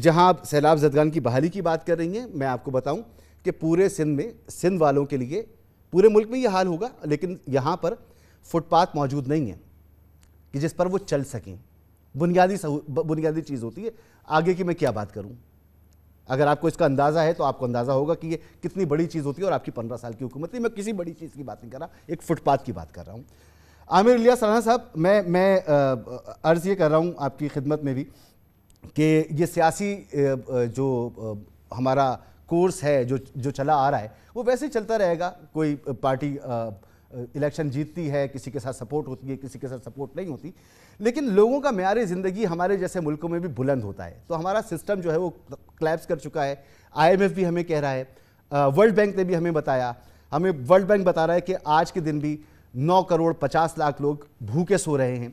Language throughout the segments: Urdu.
جہاں آپ سیلاب زدگان کی بحالی کی بات کر رہی ہیں، میں آپ کو بتاؤں کہ پورے سندھ میں، سندھ والوں کے لیے پورے ملک میں یہ حال ہوگا، لیکن یہاں پر فٹ پاتھ موجود نہیں ہیں کہ جس پر وہ چل سکیں۔ بنیادی چیز ہوتی ہے۔ آگے کی میں کیا بات کروں؟ اگر آپ کو اس کا اندازہ ہے تو آپ کو اندازہ ہوگا کہ یہ کتنی بڑی چیز ہوتی ہے، اور آپ کی 15 سال کی حکومت نہیں، میں کسی بڑی چیز کی بات نہیں کر رہا، ایک فٹ پاتھ کی بات کر رہا ہوں۔ عامر الیاس رانا صاحب، میں عرض یہ کر رہا ہوں آپ کی خدمت میں بھی کہ یہ سیاسی جو ہمارا کورس ہے جو چلا آ رہا ہے وہ ویسے ہی چلتا رہے گا۔ کوئی پارٹی الیکشن جیتتی ہے، کسی کے ساتھ سپورٹ ہوتی ہے، کسی کے ساتھ سپورٹ نہیں ہوتی، لیکن لوگوں کا معیار زندگی ہمارے جیسے ملکوں میں بھی بلند ہوتا ہے۔ تو ہمارا سسٹم جو ہے وہ کلیپس کر چکا ہے۔ IMF بھی ہمیں کہہ رہا ہے، ورلڈ بینک نے بھی ہمیں بتایا، ہمیں ورلڈ بینک بتا رہا ہے کہ آج کے دن بھی 9 کروڑ 50 لاکھ لوگ بھوکے سو رہے ہیں۔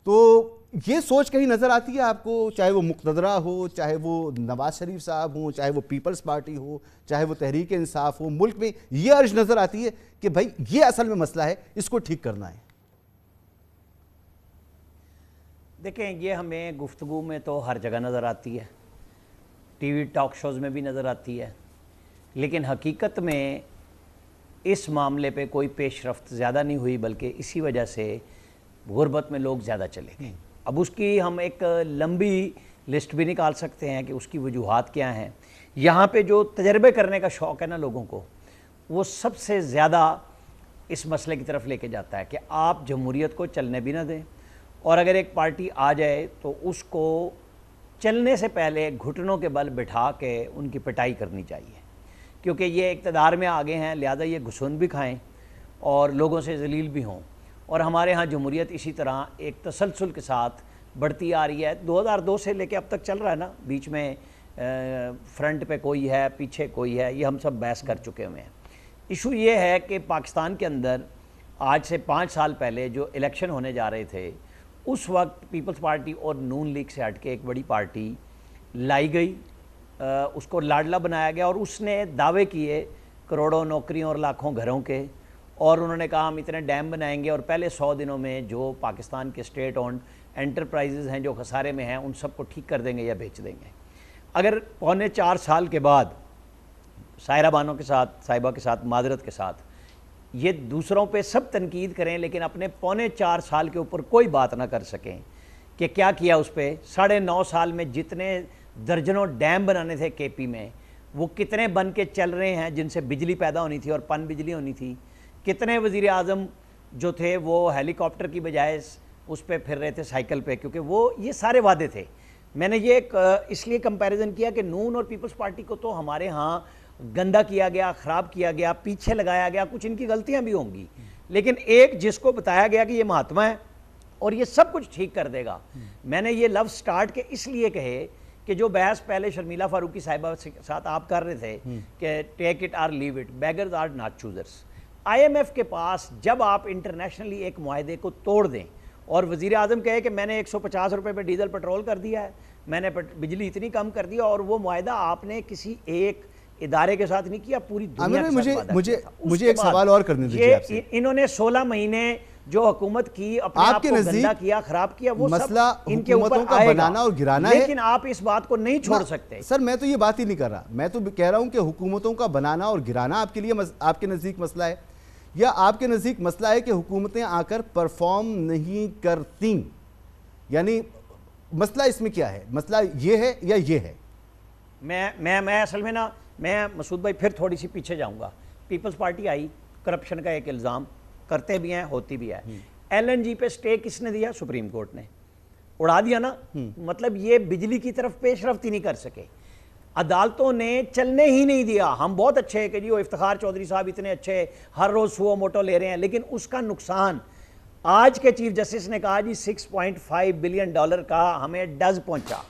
تو یہ سوچ کہیں نظر آتی ہے آپ کو، چاہے وہ مقتدرہ ہو، چاہے وہ نواز شریف صاحب ہوں، چاہے وہ پیپلز پارٹی ہو، چاہے وہ تحریک انصاف ہو، ملک میں یہ عرض نظر آتی ہے کہ بھائی یہ اصل میں مسئلہ ہے، اس کو ٹھیک کرنا ہے؟ دیکھیں، یہ ہمیں گفتگو میں تو ہر جگہ نظر آتی ہے، ٹی وی ٹاک شوز میں بھی نظر آتی ہے، لیکن حقیقت میں اس معاملے پہ کوئی پیش رفت زیادہ نہیں ہوئی، بلکہ اسی وجہ سے غربت میں لوگ زیادہ چلے گئے۔ اب اس کی ہم ایک لمبی لسٹ بھی نکال سکتے ہیں کہ اس کی وجوہات کیا ہیں۔ یہاں پہ جو تجربے کرنے کا شوق ہے نا لوگوں کو، وہ سب سے زیادہ اس مسئلے کی طرف لے کے جاتا ہے کہ آپ جمہوریت کو چلنے بھی نہ دیں، اور اگر ایک پارٹی آ جائے تو اس کو چلنے سے پہلے گھٹنوں کے بل بٹھا کے ان کی پٹائی کرنی چاہیے، کیونکہ یہ اقتدار میں آگے ہیں، لہذا یہ گھسن بھی کھائیں اور لوگوں سے ذلیل بھی ہوں۔ اور ہمارے ہاں جمہوریت اسی طرح ایک تسلسل کے ساتھ بڑھتی آ رہی ہے، 2002 سے لے کے اب تک چل رہا ہے نا، بیچ میں فرنٹ پہ کوئی ہے، پیچھے کوئی ہے، یہ ہم سب بحث کر چکے ہوئے ہیں۔ ایشو یہ ہے کہ پاکستان کے اندر آج سے 5 سال پہلے جو الیکشن ہونے جا رہے تھے، اس وقت پیپلز پارٹی اور نون لیگ سے ہٹ کے ایک بڑی پارٹی لائی گئی، اس کو لاڈلا بنایا گیا، اور اس نے دعوے کیے کروڑوں نوکریوں اور لاکھوں گھروں کے، اور انہوں نے کہا ہم اتنے ڈیم بنائیں گے، اور پہلے 100 دنوں میں جو پاکستان کے اسٹیٹ اونڈ انٹرپرائزز ہیں جو خسارے میں ہیں ان سب کو ٹھیک کر دیں گے یا بیچ دیں گے۔ اگر 4.25 سال کے بعد سائرہ بانو کے ساتھ، صاحبہ کے ساتھ، معذرت کے ساتھ، یہ دوسروں پہ سب تنقید کریں لیکن اپنے 4.25 سال کے اوپر کوئی بات نہ کر سکیں کہ کیا کیا اس پہ، 9.5 سال میں جتنے درجنوں ڈیم بنانے تھے کے پی میں، وہ کتنے بن کے چل رہے ہیں جن سے بجلی پیدا ہونی تھی اور پن بجلی ہونی تھی، کتنے وزیر اعظم جو تھے وہ ہیلی کاپٹر کی بجائے اس پہ پھر رہے تھے سائیکل پہ، کیونکہ وہ یہ سارے وعدے تھے۔ میں نے یہ اس لیے کمپیریزن کیا کہ نون اور پیپلز پارٹی کو تو ہمارے ہاں گندا کیا گیا، خراب کیا گیا، پیچھے لگایا گیا، کچھ ان کی غلطیاں بھی ہوں گی، لیکن ایک جس کو بتایا گیا کہ یہ مہاتما ہے اور یہ سب کچھ ٹھیک کر دے گا۔ میں نے یہ لفظ سٹارٹ کے اس لیے کہے کہ جو بحث پہلے شرمیلا فاروقی صاحبہ کے ساتھ آپ کر رہے تھے کہ take it or leave it, beggars are not choosers. IMF کے پاس جب آپ انٹرنیشنلی ایک معاہدے کو توڑ دیں اور وزیر اعظم کہے کہ میں نے 150 روپے پہ ڈیزل پٹرول کر دیا ہے، میں نے بجلی اتنی کم کر دیا، اور وہ معاہدہ آپ نے کسی ایک ادارے کے ساتھ نہیں کیا، پوری دنیا کے ساتھ وعدہ کیا تھا۔ مجھے ایک سوال اور کرنے دیجیے آپ سے۔ انہوں نے 16 مہینے جو حکومت کی، اپنے آپ کو گندا کیا، خراب کیا، وہ سب ان کے اوپر آئے گا، لیکن آپ اس بات کو نہیں چھوڑ سکتے۔ سر میں تو یہ بات ہی نہیں کر رہا، میں تو کہہ رہا ہوں کہ حکومتوں کا بنانا اور گرانا آپ کے لیے، آپ کے نزدیک مسئلہ ہے، یا آپ کے نزدیک مسئلہ ہے کہ حکومتیں آ کر پرفارم نہیں کرتی؟ یعنی مسئلہ اس میں کیا ہے؟ مسئلہ یہ ہے یا یہ ہے؟ میں اصل میں نا، میں مسعود بھائی پھر تھوڑی سی پیچھے جاؤں گا۔ پیپلز پارٹی آئی، کرپشن کا ایک الزام کرتے بھی ہیں، ہوتی بھی ہے۔ LNG پہ سٹے کس نے دیا؟ سپریم کورٹ نے اڑا دیا نا، مطلب یہ بجلی کی طرف پیش رفت ہی نہیں کر سکے، عدالتوں نے چلنے ہی نہیں دیا۔ ہم بہت اچھے ہیں کہ جی وہ افتخار چودھری صاحب اتنے اچھے، ہر روز سو موٹو لے رہے ہیں، لیکن اس کا نقصان آج کے چیف جسٹس نے کہا جی $6.5 بلین کا ہمیں ڈز پہنچا۔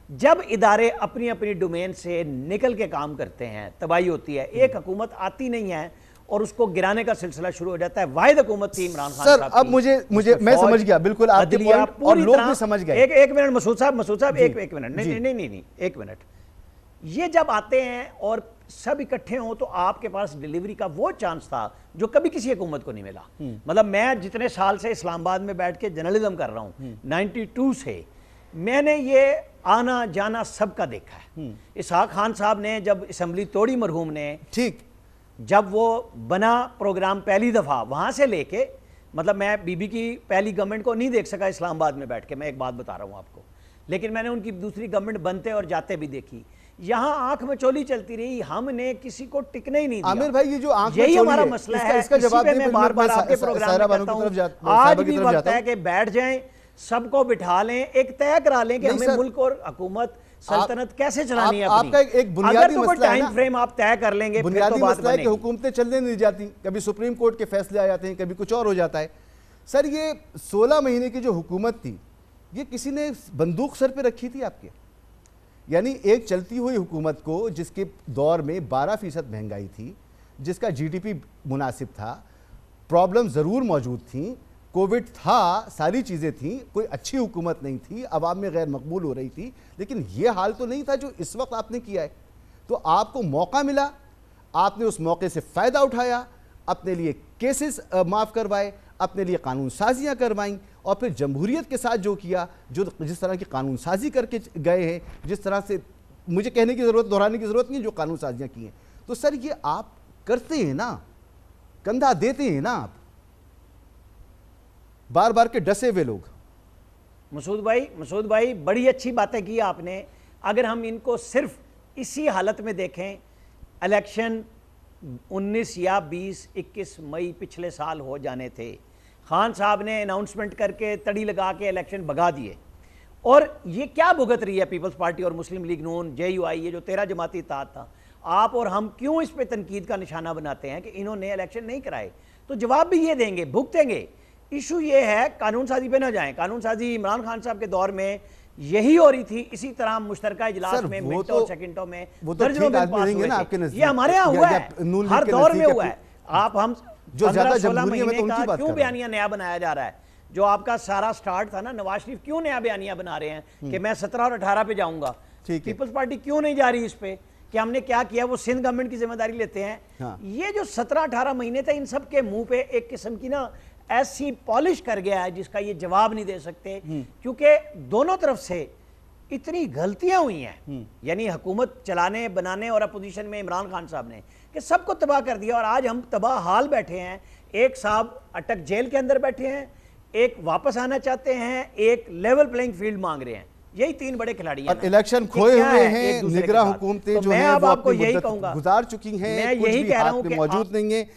جب ادارے اپنی اپنی ڈومین سے نکل کے کام کرتے ہیں تباہی ہوتی ہے۔ ایک حکومت آتی نہیں ہے اور اس کو گرانے کا سلسلہ شروع ہو جاتا ہے۔ واحد حکومت تھی عمران خان صاحب کی۔ سر اب مجھے میں سمجھ گیا بالکل آپ کے پوائنٹ، اور لوگ بھی سمجھ گئے۔ ایک منٹ مسعود صاحب، ایک منٹ، نہیں، ایک منٹ۔ یہ جب آتے ہیں اور سب اکٹھے ہوں تو آپ کے پاس ڈیلیوری کا وہ چانس تھا جو کبھی کسی حکومت کو نہیں ملا۔ مطلب میں جتنے سال سے اسلام آباد میں بیٹھ کے جرنلزم کر رہا ہوں، 92 سے، میں نے یہ آنا جانا سب کا دیکھا ہے. اسحاق خان صاحب نے جب اسمبلی توڑی مرحوم نے, ٹھیک, جب وہ بنا پروگرام پہلی دفعہ, وہاں سے لے کے, مطلب میں بی بی کی پہلی گورنمنٹ کو نہیں دیکھ سکا اسلام آباد میں بیٹھ کے, میں ایک بات بتا رہا ہوں آپ کو, لیکن میں نے ان کی دوسری گورنمنٹ بنتے اور جاتے بھی دیکھی. یہاں آنکھ میں چولی چلتی رہی, ہم نے کسی کو ٹکنے ہی نہیں دیا. عامر بھائی یہ جو آنکھ میں یہی چولی ہمارا ہے, مسئلہ اس ہے. کا جواب اسی پہ میں بار بار آپ کے پروگرام میں کہتا ہوں, آج بھی وقت ہے کہ بیٹھ جائیں, سب کو بٹھا لیں, ایک طے کرا لیں کہ ہمیں ملک اور حکومت سلطنت کیسے چلانی ہے اپنی. آپ کا ایک بنیادی مسئلہ ہے نا, ٹائم فریم آپ طے کر لیں گے, بنیادی مسئلہ ہے کہ حکومتیں چلنے نہیں جاتی, کبھی سپریم کورٹ کے فیصلے آ جاتے ہیں, کبھی کچھ اور ہو جاتا ہے. سر یہ 16 مہینے کی جو حکومت تھی, یہ کسی نے بندوق سر پہ رکھی تھی آپ کے؟ یعنی ایک چلتی ہوئی حکومت کو جس کے دور میں 12% مہنگائی تھی, جس کا جی ڈی پی مناسب تھا, پرابلم ضرور موجود تھیں, کووڈ تھا, ساری چیزیں تھیں, کوئی اچھی حکومت نہیں تھی, عوام میں غیر مقبول ہو رہی تھی, لیکن یہ حال تو نہیں تھا جو اس وقت آپ نے کیا ہے. تو آپ کو موقع ملا, آپ نے اس موقع سے فائدہ اٹھایا, اپنے لیے کیسز معاف کروائے, اپنے لیے قانون سازیاں کروائیں, اور پھر جمہوریت کے ساتھ جو کیا, جس طرح کی قانون سازی کر کے گئے ہیں, جس طرح سے مجھے کہنے کی ضرورت, دہرانے کی ضرورت نہیں, جو قانون سازیاں کی ہیں. تو سر یہ آپ کرتے ہیں نا, کندھا دیتے ہیں نا آپ, بار بار کے ڈسے ہوئے لوگ. مسعود بھائی بڑی اچھی باتیں کی آپ نے. اگر ہم ان کو صرف اسی حالت میں دیکھیں, الیکشن 19 یا 20 21 مئی پچھلے سال ہو جانے تھے, خان صاحب نے اناؤنسمنٹ کر کے تڑی لگا کے الیکشن بھگا دیے, اور یہ کیا بھگت رہی ہے پیپلز پارٹی اور مسلم لیگ نون, جے یو آئی, یہ جو 13 جماعتی اتحاد تھا. آپ اور ہم کیوں اس پہ تنقید کا نشانہ بناتے ہیں کہ انہوں نے الیکشن نہیں کرائے؟ تو جواب بھی یہ دیں گے, بھگتیں گے. ایشو یہ ہے قانون سازی پہ نہ جائیں. قانون سازی عمران خان صاحب کے دور میں یہی ہو رہی تھی, اسی طرح مشترکہ اجلاس میں منٹوں اور سیکنڈوں میں درجنوں بل پاس ہوئے تھے. یہ ہمارے ہاں ہوا ہے, ہر دور میں ہوا ہے. آپ ہم 15-16 مہینے کا کیوں بیانیہ نیا بنایا جا رہا ہے؟ جو آپ کا سارا سٹارٹ تھا نا, نواز شریف کیوں نیا بیانیہ بنا رہے ہیں کہ میں 17 اور 18 پہ جاؤں گا؟ پیپلز پارٹی کیوں نہیں جا رہی اس پہ کہ ہم نے کیا کیا؟ وہ سندھ گورنمنٹ کی ذمہ داری لیتے ہیں. یہ جو 17-18 مہینے تھے, ان سب کے منہ پہ ایک قسم کی نا ایسی پالش کر گیا ہے جس کا یہ جواب نہیں دے سکتے, کیونکہ دونوں طرف سے اتنی غلطیاں ہوئی ہیں. یعنی حکومت چلانے بنانے اور اپوزیشن میں عمران خان صاحب نے, کہ سب کو تباہ کر دیا, اور آج ہم تباہ حال بیٹھے ہیں. ایک صاحب اٹک جیل کے اندر بیٹھے ہیں, ایک واپس آنا چاہتے ہیں, ایک لیول پلینگ فیلڈ مانگ رہے ہیں. یہی 3 بڑے کھلاڑی ہیں. اور الیکشن کھوئے ہوئے ہیں, نگراں حکومتیں جو ہیں وہ اپنی مدت گزار چکی ہیں, کچھ بھی ہاتھ میں موجود نہیں ہیں.